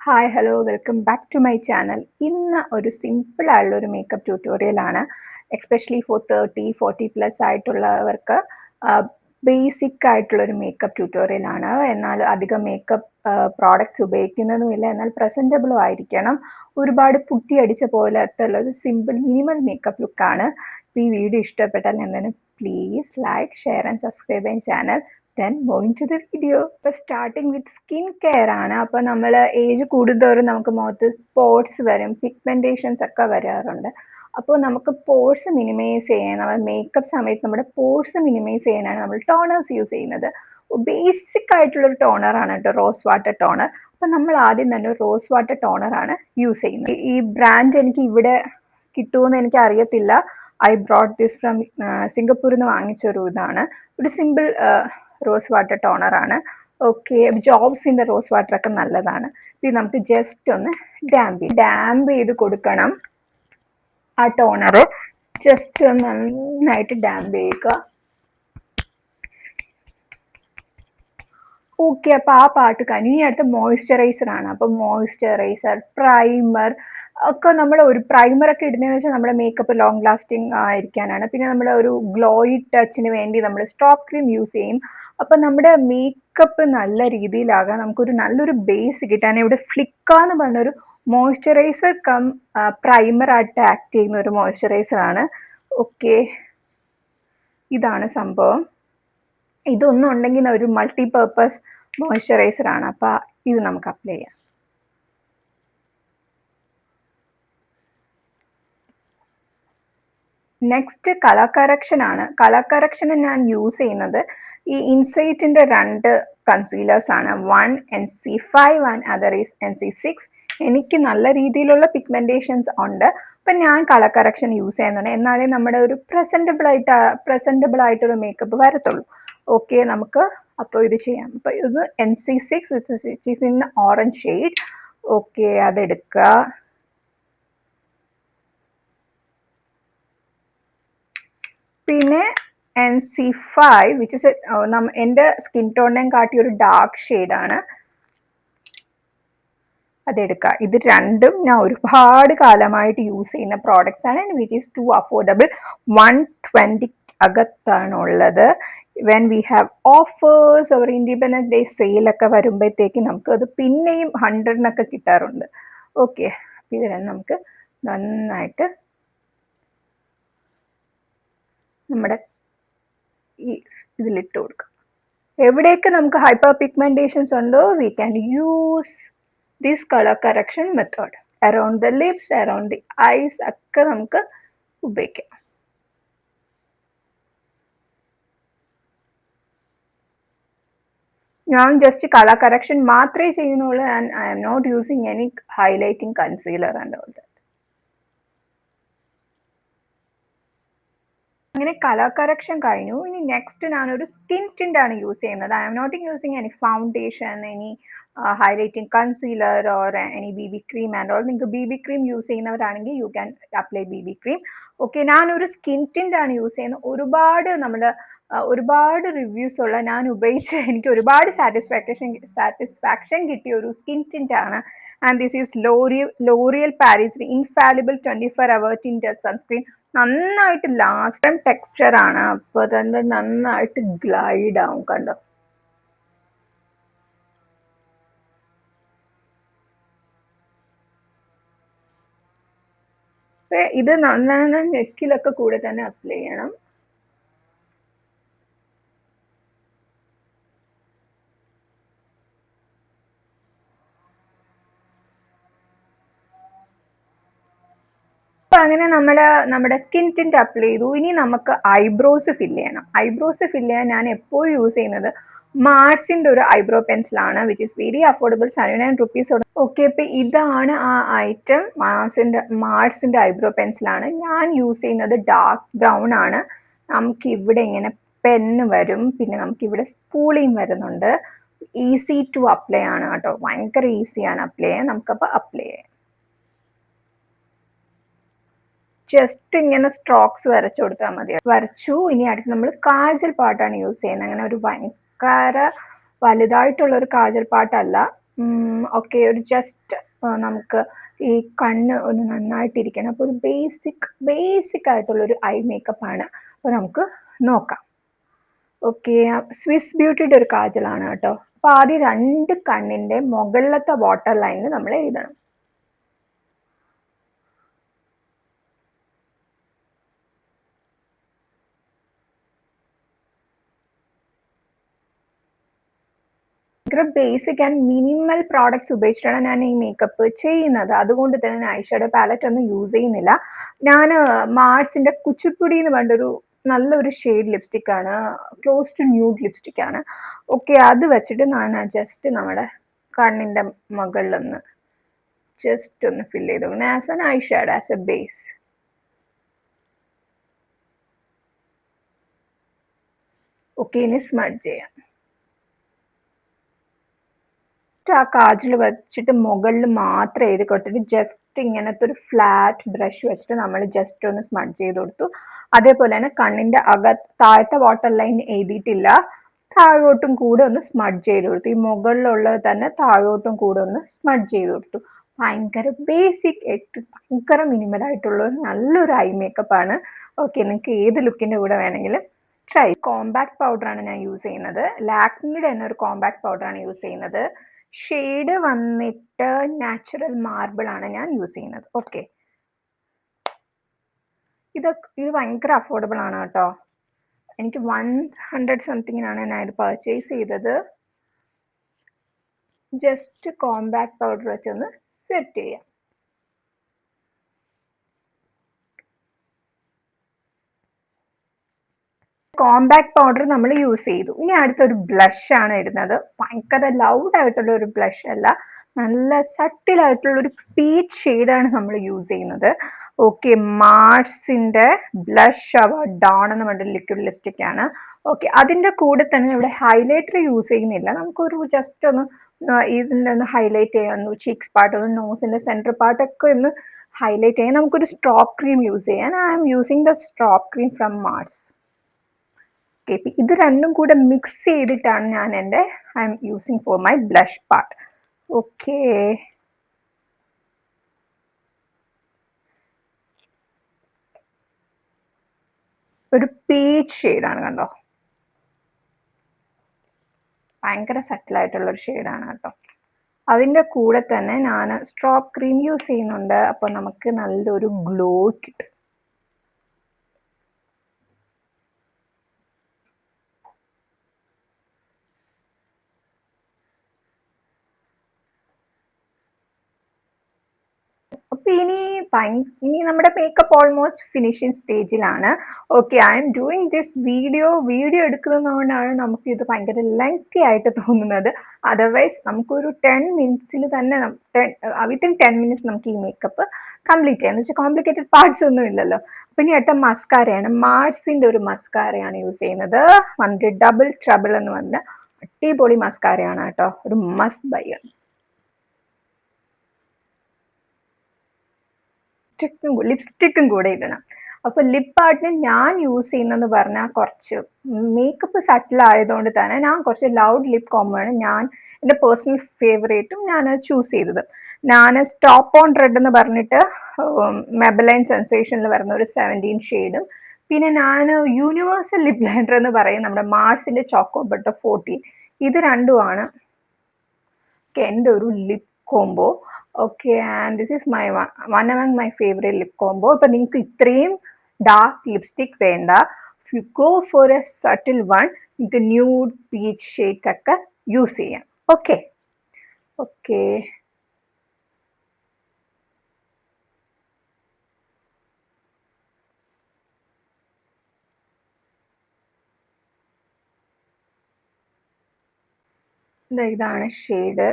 Hi hello welcome back to my channel. ഇന്ന് ഒരു simple ആയുള്ള ഒരു മേക്കപ്പ് ട്യൂട്ടോറിയലാണ്. എക്സ്പെഷ്യലി ഫോർ 30-40+ ആയിട്ടുള്ളവർക്ക് ബേസിക് ആയിട്ടുള്ളൊരു മേക്കപ്പ് ട്യൂട്ടോറിയലാണ്. എന്നാൽ അധികം മേക്കപ്പ് പ്രോഡക്റ്റ്സ് ഉപയോഗിക്കുന്നതുമില്ല, എന്നാൽ പ്രസൻറ്റബിളും ആയിരിക്കണം. ഒരുപാട് പുട്ടിയടിച്ച പോലത്തെ ഒരു സിമ്പിൾ മിനിമൽ മേക്കപ്പ് ലുക്കാണ്. ഈ വീഡിയോ ഇഷ്ടപ്പെട്ടാൽ എന്താണ് please like, share and subscribe my channel. Then moving to the video. ഇപ്പോൾ സ്റ്റാർട്ടിങ് വിത്ത് സ്കിൻ കെയർ ആണ്. അപ്പോൾ നമ്മൾ ഏജ് കൂടുന്തോറും നമുക്ക് മുഖത്ത് പോർട്സ് വരും, പിഗ്മെൻറ്റേഷൻസ് ഒക്കെ വരാറുണ്ട്. അപ്പോൾ നമുക്ക് പോർസ് മിനിമൈസ് ചെയ്യാൻ, നമ്മൾ മേക്കപ്പ് സമയത്ത് നമ്മുടെ പോർസ് മിനിമൈസ് ചെയ്യാനാണ് നമ്മൾ ടോണേഴ്സ് യൂസ് ചെയ്യുന്നത്. ബേസിക് ആയിട്ടുള്ളൊരു ടോണറാണ് കേട്ടോ റോസ് വാട്ടർ ടോണർ. അപ്പോൾ നമ്മൾ ആദ്യം തന്നെ റോസ് വാട്ടർ ടോണറാണ് യൂസ് ചെയ്യുന്നത്. ഈ ബ്രാൻഡ് എനിക്ക് ഇവിടെ കിട്ടുമെന്ന് എനിക്ക് അറിയത്തില്ല. ഐ ബ്രോട്ട് ദിസ് ഫ്രം സിംഗപ്പൂരിൽ നിന്ന് വാങ്ങിച്ചൊരു ഇതാണ്. ഒരു സിമ്പിൾ റോസ് വാട്ടർ ടോണറാണ്. ഓക്കെ, ജോബ്സിൻ്റെ റോസ് വാട്ടർ ഒക്കെ നല്ലതാണ്. ഇത് നമുക്ക് ജസ്റ്റ് ഒന്ന് ഡാമ്പ് ചെയ്ത് കൊടുക്കണം. ആ ടോണർ ജസ്റ്റ് ഒന്ന് നന്നായിട്ട് ഡാമ്പ് ചെയ്യുക. ഓക്കെ, അപ്പോൾ ആ പാട്ട് കഴിഞ്ഞു. ഇനി അടുത്ത മോയ്സ്ചറൈസർ ആണ്. അപ്പോൾ മോയ്സ്ചറൈസർ, പ്രൈമർ ഒക്കെ നമ്മൾ ഒരു പ്രൈമറൊക്കെ ഇടുന്നതെന്ന് വെച്ചാൽ നമ്മുടെ മേക്കപ്പ് ലോങ് ലാസ്റ്റിംഗ് ആയിരിക്കാനാണ്. പിന്നെ നമ്മൾ ഒരു ഗ്ലോയി ടച്ചിന് വേണ്ടി നമ്മൾ സ്ട്രോപ്പ് ക്രീം യൂസ് ചെയ്യും. അപ്പം നമ്മുടെ മേക്കപ്പ് നല്ല രീതിയിലാകാൻ നമുക്കൊരു നല്ലൊരു ബേസ് കിട്ടാൻ ഇവിടെ ഫ്ലിക്ക എന്ന് പറഞ്ഞൊരു മോയ്സ്ചറൈസർ കം പ്രൈമറായിട്ട് ആക്ട് ചെയ്യുന്ന ഒരു മോയ്സ്ചറൈസറാണ്. ഓക്കെ, ഇതാണ് സംഭവം. ഇതൊന്നും ഉണ്ടെങ്കിൽ ഒരു മൾട്ടിപർപ്പസ് മോയ്സ്ചറൈസറാണ്. അപ്പോൾ ഇത് നമുക്ക് അപ്ലൈ ചെയ്യാം. നെക്സ്റ്റ് കളർ കറക്ഷൻ ആണ്. കളർ കറക്ഷന് ഞാൻ യൂസ് ചെയ്യുന്നത് ഈ ഇൻസൈറ്റിൻ്റെ 2 കൺസീലേഴ്സ് ആണ്. One NC5 and other is NC6. എനിക്ക് നല്ല രീതിയിലുള്ള പിഗ്മെൻറ്റേഷൻസ് ഉണ്ട്. അപ്പം ഞാൻ കളർ കറക്ഷൻ യൂസ് ചെയ്യുന്നുണ്ട്. എന്നാലേ നമ്മുടെ ഒരു പ്രസൻറ്റബിൾ ആയിട്ടൊരു മേക്കപ്പ് വരത്തുള്ളൂ. ഓക്കെ, നമുക്ക് അപ്പോൾ ഇത് ചെയ്യാം. അപ്പോൾ ഇത് NC6 which is in orange shade. Okay, അതെടുക്കുക. പിന്നെ NC5 വിച്ച് ഇസ് എൻ്റെ സ്കിൻ ടോണിനെയും കാട്ടി ഒരു ഡാർക്ക് ഷെയ്ഡാണ്. അതെടുക്കുക. ഇത് രണ്ടും ഞാൻ ഒരുപാട് കാലമായിട്ട് യൂസ് ചെയ്യുന്ന പ്രോഡക്റ്റ്സ് ആണ്. Which is too affordable. 120 അകത്താണുള്ളത്. When we have offers or independence day സെയിലൊക്കെ വരുമ്പോഴത്തേക്ക് നമുക്ക് അത് പിന്നെയും 100-നൊക്കെ കിട്ടാറുണ്ട്. ഓക്കെ, ഇത് നമുക്ക് നന്നായിട്ട് നമ്മുടെ ഈ ഇതിലിട്ട് കൊടുക്കാം. എവിടെയൊക്കെ നമുക്ക് ഹൈപ്പർ പിഗ്മെൻറ്റേഷൻസ് ഉണ്ടോ we can use this colour correction method. Around the lips, around the eyes ഒക്കെ നമുക്ക് ഉപയോഗിക്കാം. ഞാൻ ജസ്റ്റ് കളർ കറക്ഷൻ മാത്രമേ ചെയ്യുന്നുള്ളൂ. And I'm not using any highlighting concealer and all that. അങ്ങനെ കളർ കറക്ഷൻ കഴിഞ്ഞു. ഇനി നെക്സ്റ്റ് ഞാനൊരു സ്കിൻ ടിൻ്റ് ആണ് യൂസ് ചെയ്യുന്നത്. I'm not using any foundation, any highlighting concealer or any BB cream and all. നിങ്ങൾക്ക് BB cream use ചെയ്യുന്നവരാണെങ്കിൽ you can apply BB cream. Okay, ഞാനൊരു skin tint ആണ് use ചെയ്യുന്നത്. ഒരുപാട് reviews ഉള്ള, ഞാൻ ഉപയോഗിച്ച് എനിക്ക് ഒരുപാട് സാറ്റിസ്ഫാക്ഷൻ കിട്ടിയ ഒരു സ്കിൻ ടിൻ്റ് ആണ്. And this is L'Oréal Paris infallible 24 hour tinted sunscreen. നന്നായിട്ട് ലാസ്റ്റ് ടെക്സ്ചർ ആണ്. അപ്പോൾ തന്നെ നന്നായിട്ട് ഗ്ലൈഡ് ആവും. കണ്ടോ? ഇത് നന്നായി നെക്കിലൊക്കെ കൂടെ തന്നെ അപ്ലൈ ചെയ്യണം. അപ്പം അങ്ങനെ നമ്മുടെ സ്കിൻ ടിൻ്റ് അപ്ലൈ ചെയ്തു. ഇനി നമുക്ക് ഐബ്രോസ് ഫില്ല് ചെയ്യണം. ഐബ്രോസ് ഫില്ല് ചെയ്യാൻ ഞാൻ എപ്പോഴും യൂസ് ചെയ്യുന്നത് മാർസിൻ്റെ ഒരു ഐബ്രോ പെൻസിലാണ്. Which is very affordable, 79 rupees. Okay, അപ്പം ഇതാണ് ആ ഐറ്റം. മാർസിൻ്റെ ഐബ്രോ പെൻസിലാണ്. ഞാൻ യൂസ് ചെയ്യുന്നത് ഡാർക്ക് ബ്രൗൺ ആണ്. നമുക്ക് ഇവിടെ ഇങ്ങനെ പെന്ന് വരും, പിന്നെ നമുക്കിവിടെ സ്പൂളിയും വരുന്നുണ്ട്. ഈസി ടു അപ്ലൈ ആണ് കേട്ടോ, ഭയങ്കര ഈസിയാണ് അപ്ലൈ ചെയ്യാൻ. നമുക്കപ്പോൾ അപ്ലൈ ചെയ്യാം. ജസ്റ്റ് ഇങ്ങനെ സ്ട്രോക്സ് വരച്ചു കൊടുത്താൽ മതി. വരച്ചു. ഇനി അടുത്ത് നമ്മൾ കാജൽ പാട്ടാണ് യൂസ് ചെയ്യുന്നത്. അങ്ങനെ ഒരു ഭയങ്കര വലുതായിട്ടുള്ള ഒരു കാജൽ പാട്ടല്ല, ഓക്കെ, ഒരു ജസ്റ്റ് നമുക്ക് ഈ കണ്ണ് ഒന്ന് നന്നായിട്ടിരിക്കണം. അപ്പോൾ ഒരു ബേസിക് ആയിട്ടുള്ളൊരു ഐ മേക്കപ്പ് ആണ്. അപ്പോൾ നമുക്ക് നോക്കാം. ഓക്കെ, സ്വിസ് ബ്യൂട്ടിയുടെ ഒരു കാജലാണ് കേട്ടോ. അപ്പോൾ ആദ്യം 2 കണ്ണിൻ്റെ മുകളിലത്തെ വാട്ടർ ലൈനിൽ നമ്മൾ എഴുതണം. ഭയങ്കര ബേസിക് ആൻഡ് മിനിമൽ പ്രോഡക്ട്സ് ഉപയോഗിച്ചിട്ടാണ് ഞാൻ ഈ മേക്കപ്പ് ചെയ്യുന്നത്. അതുകൊണ്ട് തന്നെ ഞാൻ ഐഷാഡോ പാലറ്റ് ഒന്നും യൂസ് ചെയ്യുന്നില്ല. ഞാൻ മാർസിൻ്റെ കുച്ചിപ്പുടി എന്ന് പറഞ്ഞൊരു നല്ലൊരു ഷെയ്ഡ് ലിപ്സ്റ്റിക് ആണ്, ക്ലോസ് ടു ന്യൂഡ് ലിപ്സ്റ്റിക് ആണ്. ഓക്കെ, അത് വെച്ചിട്ട് ഞാൻ ജസ്റ്റ് നമ്മുടെ കണ്ണിൻ്റെ മുകളിലൊന്ന് ജസ്റ്റ് ഒന്ന് ഫില്ല് ചെയ്തു as an eyeshadow, as A base. Okay, ഇനി സ്മഡ്ജ് ചെയ്യാം. ആ കാജൽ വെച്ചിട്ട് മുകളിൽ മാത്രം എഴുതി കൊടുത്തിട്ട് ജസ്റ്റ് ഇങ്ങനത്തെ ഒരു ഫ്ലാറ്റ് ബ്രഷ് വെച്ചിട്ട് നമ്മൾ ജസ്റ്റ് ഒന്ന് സ്മഡ്ജ് ചെയ്ത് കൊടുത്തു. അതേപോലെ തന്നെ കണ്ണിന്റെ താഴത്തെ വാട്ടർ ലൈൻ എഴുതിയിട്ടില്ല, താഴോട്ടും കൂടെ ഒന്ന് സ്മഡ്ജ് ചെയ്ത് കൊടുത്തു. ഈ മുകളിലുള്ളത് തന്നെ താഴോട്ടും കൂടെ ഒന്ന് സ്മഡ്ജ് ചെയ്ത് കൊടുത്തു. ഭയങ്കര ബേസിക്, ഭയങ്കര മിനിമൽ ആയിട്ടുള്ള നല്ലൊരു ഐ മേക്കപ്പ് ആണ്. ഓക്കെ, നിങ്ങൾക്ക് ഏത് ലുക്കിന്റെ കൂടെ വേണമെങ്കിലും ട്രൈ. കോമ്പാക്ട് പൗഡറാണ് ഞാൻ യൂസ് ചെയ്യുന്നത്. ലാക്മിയുടെ തന്നെ ഒരു കോമ്പാക്ട് പൗഡറാണ് യൂസ് ചെയ്യുന്നത്. ഷെയ്ഡ് വന്നിട്ട് നാച്ചുറൽ മാർബിൾ ആണ് ഞാൻ യൂസ് ചെയ്യുന്നത്. ഓക്കെ, ഇത് ഭയങ്കര അഫോർഡബിൾ ആണ് കേട്ടോ. എനിക്ക് 100 സംതിങ്ങിനാണ് ഞാൻ ഇത് പർച്ചേസ് ചെയ്തത്. ജസ്റ്റ് കോമ്പാക്ട് പൗഡർ വെച്ചൊന്ന് സെറ്റ് ചെയ്യാം. കോമ്പാക്ട് പൗഡർ നമ്മൾ യൂസ് ചെയ്തു. ഇനി അടുത്തൊരു ബ്ലഷ് ആണ് ഇടുന്നത്. ഭയങ്കര ലൗഡ് ആയിട്ടുള്ള ഒരു ബ്ലഷ് അല്ല, നല്ല സട്ടിലായിട്ടുള്ള ഒരു പീച്ച് ഷെയ്ഡാണ് നമ്മൾ യൂസ് ചെയ്യുന്നത്. ഓക്കെ, മാർസിന്റെ ബ്ലഷ് അവർ ഡോൺ എന്ന് പറഞ്ഞ ലിക്വിഡ് ലിപ്സ്റ്റിക് ആണ്. ഓക്കെ, അതിന്റെ കൂടെ തന്നെ ഇവിടെ ഹൈലൈറ്റർ യൂസ് ചെയ്യുന്നില്ല. നമുക്കൊരു ജസ്റ്റ് ഒന്ന് ഇതിൻ്റെ ഒന്ന് ഹൈലൈറ്റ് ചെയ്യാം, ചീക്സ് പാർട്ട്, ഒന്ന് നോസിന്റെ സെൻറ്റർ പാർട്ടൊക്കെ ഒന്ന് ഹൈലൈറ്റ് ചെയ്യാൻ നമുക്കൊരു സ്ട്രോപ്പ് ക്രീം യൂസ് ചെയ്യാൻ. I am using the strobe cream from Mars. ഇത് രണ്ടും കൂടെ മിക്സ് ചെയ്തിട്ടാണ് ഞാൻ എൻ്റെ I'm using for my blush part. Okay, ഒരു പീച്ച് ഷെയ്ഡാണ് കണ്ടോ, ഭയങ്കര സട്ടിലായിട്ടുള്ള ഒരു ഷെയ്ഡാണ് കേട്ടോ. അതിൻ്റെ കൂടെ തന്നെ ഞാൻ സ്ട്രോപ്പ് ക്രീം യൂസ് ചെയ്യുന്നുണ്ട്. അപ്പോൾ നമുക്ക് നല്ലൊരു ഗ്ലോ കിട്ടും. അപ്പൊ ഇനി നമ്മുടെ മേക്കപ്പ് ഓൾമോസ്റ്റ് ഫിനിഷിംഗ് സ്റ്റേജിലാണ്. Okay, I'm doing this video എടുക്കുന്നതുകൊണ്ടാണ് നമുക്ക് ഇത് ഭയങ്കര ലെങ്തി ആയിട്ട് തോന്നുന്നത്. അതർവൈസ് നമുക്കൊരു 10 മിനിറ്റ്സിൽ തന്നെ വിത്തിൻ 10 മിനിറ്റ്സ് നമുക്ക് ഈ മേക്കപ്പ് കംപ്ലീറ്റ് ചെയ്യാം. എന്ന് വെച്ചാൽ കോംപ്ലിക്കേറ്റഡ് പാർട്സ് ഒന്നും ഇല്ലല്ലോ. അപ്പൊ ഇനി അടുത്ത മസ്കാരയാണ്. മാർസിന്റെ ഒരു മസ്കാരയാണ് യൂസ് ചെയ്യുന്നത്. വന്നിട്ട് ഡബിൾ ട്രബിൾ എന്ന് പറഞ്ഞ അടിപൊളി മസ്കാരയാണ് കേട്ടോ, ഒരു മസ്റ്റ് ബൈ ആണ്. ലിപ്സ്റ്റിക്കും കൂടെ ഇടണം. അപ്പോൾ ലിപ്പ് ആർട്ടിന് ഞാൻ യൂസ് ചെയ്യുന്നതെന്ന് പറഞ്ഞാൽ കുറച്ച് മേക്കപ്പ് സട്ടിൽ ആയതുകൊണ്ട് തന്നെ ഞാൻ കുറച്ച് ലൗഡ് ലിപ്പ് കോംബോ ആണ് ഞാൻ എൻ്റെ പേഴ്സണൽ ഫേവറേറ്റും ഞാൻ ചൂസ് ചെയ്തത്. ഞാൻ സ്റ്റോപ്പ് ഓൺ റെഡ് എന്ന് പറഞ്ഞിട്ട് മെബലൈൻ സെൻസേഷനിൽ വരുന്ന ഒരു 17 ഷെയ്ഡും, പിന്നെ ഞാൻ യൂണിവേഴ്സൽ ലിപ് ലൈനർ എന്ന് പറയും നമ്മുടെ മാർസിൻ്റെ ചോക്കോ ബട്ടർ 14, ഇത് രണ്ടുമാണ് എൻ്റെ ഒരു lip combo. Okay, and this is my one among my favourite lip combo. ഇപ്പം നിങ്ങൾക്ക് ഇത്രയും ഡാർക്ക് ലിപ്സ്റ്റിക് വേണ്ട, you go for A subtle one, നിങ്ങൾക്ക് ന്യൂഡ് പീച്ച് ഷെയ്ഡ് ഒക്കെ യൂസ് ചെയ്യാം. ഓക്കെ ഓക്കെ ഇതാണ് ഷെയ്ഡ്.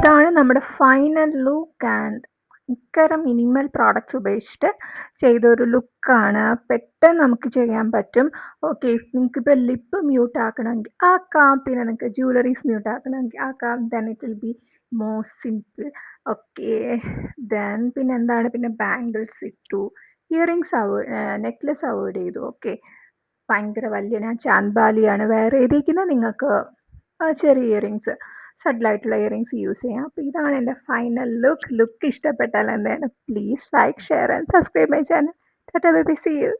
ഇതാണ് നമ്മുടെ ഫൈനൽ ലുക്ക് ആൻഡ് ഭയങ്കര മിനിമൽ പ്രോഡക്റ്റ്സ് ഉപയോഗിച്ചിട്ട് ചെയ്തൊരു ലുക്കാണ്. പെട്ടെന്ന് നമുക്ക് ചെയ്യാൻ പറ്റും. ഓക്കെ, നിങ്ങൾക്കിപ്പോൾ ലിപ്പ് മ്യൂട്ട് ആക്കണമെങ്കിൽ ആക്കാം, പിന്നെ നിങ്ങൾക്ക് ജ്വല്ലറീസ് മ്യൂട്ട് ആക്കണമെങ്കിൽ ആക്കാം. Then it will be more simple. Okay, then പിന്നെ എന്താണ്, പിന്നെ ബാംഗിൾസ് ഇട്ടു, ഇയറിങ്സ് നെക്ലെസ് അവോയ്ഡ് ചെയ്തു. ഓക്കെ, ഭയങ്കര വലിയ ഞാൻ ചാന്ത്ബാലിയാണ് വെയർ ചെയ്തിരിക്കുന്നത്. നിങ്ങൾക്ക് ചെറിയ ഇയറിങ്സ്, സഡിലായിട്ടുള്ള ഇയറിങ്സ് യൂസ് ചെയ്യാം. അപ്പോൾ ഇതാണ് എൻ്റെ ഫൈനൽ ലുക്ക്. ലുക്ക് ഇഷ്ടപ്പെട്ടാൽ എന്താണ്, please like, share and subscribe my channel. Tata bye bye, see U.